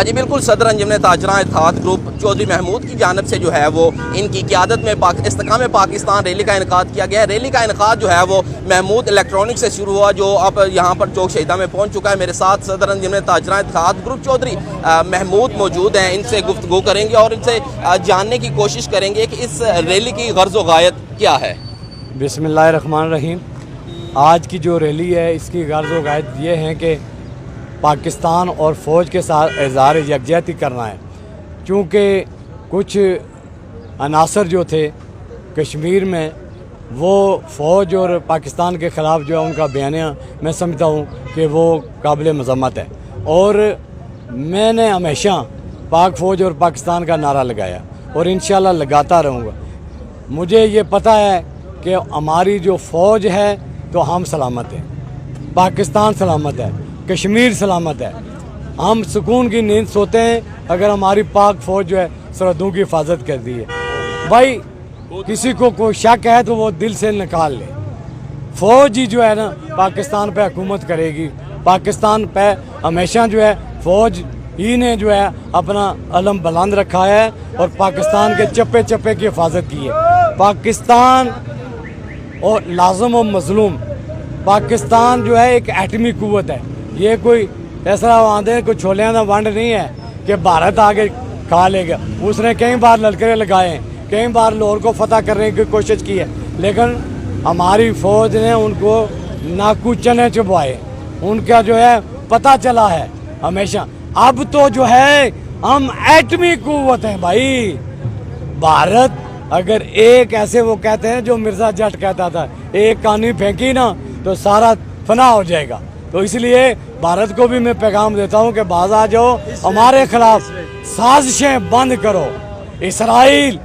جی بالکل، صدر انجمن تاجران اتحاد گروپ چودھری محمود کی جانب سے جو ہے وہ ان کی قیادت میں استحکام پاکستان ریلی کا انعقاد کیا گیا ہے۔ ریلی کا انعقاد جو ہے وہ محمود الیکٹرانک سے شروع ہوا، جو اب یہاں پر چوک شہیدہ میں پہنچ چکا ہے۔ میرے ساتھ صدر انجمن تاجران اتحاد گروپ چودھری محمود موجود ہیں، ان سے گفتگو کریں گے اور ان سے جاننے کی کوشش کریں گے کہ اس ریلی کی غرض و غایت کیا ہے۔ بسم اللہ الرحمن الرحیم۔ آج کی جو ریلی ہے اس کی غرض و غایت یہ ہے کہ پاکستان اور فوج کے ساتھ اظہار یکجہتی کرنا ہے، چونکہ کچھ عناصر جو تھے کشمیر میں وہ فوج اور پاکستان کے خلاف جو ہے ان کا بیانیہ میں سمجھتا ہوں کہ وہ قابل مذمت ہے، اور میں نے ہمیشہ پاک فوج اور پاکستان کا نعرہ لگایا اور انشاءاللہ لگاتا رہوں گا۔ مجھے یہ پتہ ہے کہ ہماری جو فوج ہے تو ہم سلامت ہیں، پاکستان سلامت ہے، کشمیر سلامت ہے، ہم سکون کی نیند سوتے ہیں اگر ہماری پاک فوج جو ہے سرحدوں کی حفاظت کرتی ہے۔ بھائی کسی کو کوئی شک ہے تو وہ دل سے نکال لے، فوج ہی جو ہے نا پاکستان پہ حکومت کرے گی، پاکستان پہ ہمیشہ جو ہے فوج ہی نے جو ہے اپنا علم بلند رکھا ہے اور پاکستان کے چپے چپے کی حفاظت کی ہے۔ پاکستان اور لازم و مظلوم، پاکستان جو ہے ایک ایٹمی قوت ہے، یہ کوئی ایسا آندے کوئی چھولیاں دا ونڈ نہیں ہے کہ بھارت آگے کھا لے گا۔ اس نے کئی بار للکرے لگائے ہیں، کئی بار لاہور کو فتح کرنے کی کوشش کی ہے، لیکن ہماری فوج نے ان کو ناکو چنے چبوائے، ان کا جو ہے پتہ چلا ہے ہمیشہ۔ اب تو جو ہے ہم ایٹمی قوت ہیں بھائی۔ بھارت اگر ایک ایسے وہ کہتے ہیں جو مرزا جٹ کہتا تھا، ایک کہانی پھینکی نا تو سارا فنا ہو جائے گا، تو اس لیے بھارت کو بھی میں پیغام دیتا ہوں کہ باز آ جاؤ، ہمارے خلاف سازشیں بند کرو، اسرائیل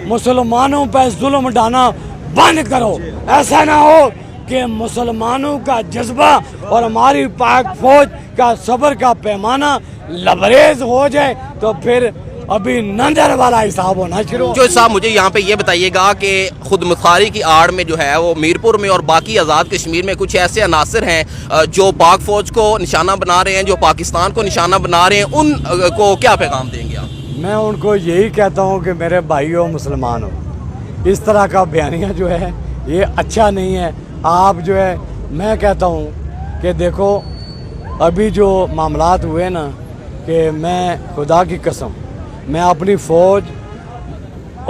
مسلمانوں پہ ظلم ڈھانا بند کرو۔ ایسا نہ ہو کہ مسلمانوں کا جذبہ اور ہماری پاک فوج کا صبر کا پیمانہ لبریز ہو جائے تو پھر ابھی نندر والا حساب ہونا شروع۔ جو صاحب مجھے یہاں پہ یہ بتائیے گا کہ خود مختاری کی آڑ میں جو ہے وہ میرپور میں اور باقی آزاد کشمیر میں کچھ ایسے عناصر ہیں جو پاک فوج کو نشانہ بنا رہے ہیں، جو پاکستان کو نشانہ بنا رہے ہیں، ان کو کیا پیغام دیں گے آپ؟ میں ان کو یہی کہتا ہوں کہ میرے بھائیوں مسلمان ہو، اس طرح کا بیانیہ جو ہے یہ اچھا نہیں ہے۔ آپ جو ہے میں کہتا ہوں کہ دیکھو ابھی جو معاملات ہوئے نا، کہ میں خدا کی قسم میں اپنی فوج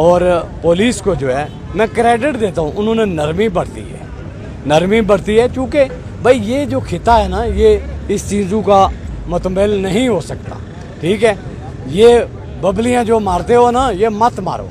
اور پولیس کو جو ہے میں کریڈٹ دیتا ہوں، انہوں نے نرمی برتی ہے، چونکہ بھائی یہ جو خطہ ہے نا یہ اس چیزوں کا متمل نہیں ہو سکتا، ٹھیک ہے؟ یہ ببلیاں جو مارتے ہو نا یہ مت مارو،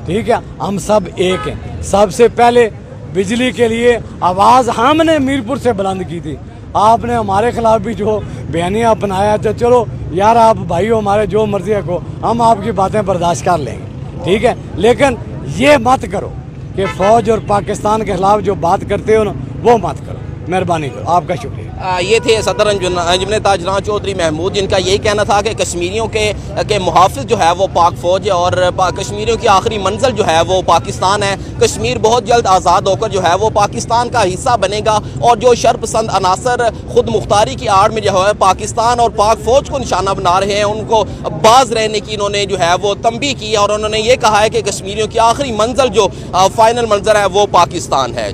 ٹھیک ہے؟ ہم سب ایک ہیں۔ سب سے پہلے بجلی کے لیے آواز ہم نے میرپور سے بلند کی تھی، آپ نے ہمارے خلاف بھی جو بیانیہ اپنایا تو چلو یار آپ بھائیو ہمارے جو مرضی کو ہم آپ کی باتیں برداشت کر لیں گے، ٹھیک ہے؟ لیکن یہ مت کرو کہ فوج اور پاکستان کے خلاف جو بات کرتے ہو نا وہ مت کرو، مہربانی کرو۔ آپ کا شکریہ۔ یہ تھے صدر انجمن تاجران چودھری محمود، جن کا یہی کہنا تھا کہ کشمیریوں کے محافظ جو ہے وہ پاک فوج ہے اور کشمیریوں کی آخری منزل جو ہے وہ پاکستان ہے۔ کشمیر بہت جلد آزاد ہو کر جو ہے وہ پاکستان کا حصہ بنے گا، اور جو شرپسند عناصر خود مختاری کی آڑ میں جو ہے پاکستان اور پاک فوج کو نشانہ بنا رہے ہیں، ان کو باز رہنے کی انہوں نے جو ہے وہ تنبیہ کی ہے، اور انہوں نے یہ کہا ہے کہ کشمیریوں کی آخری منزل جو فائنل منظر ہے وہ پاکستان ہے۔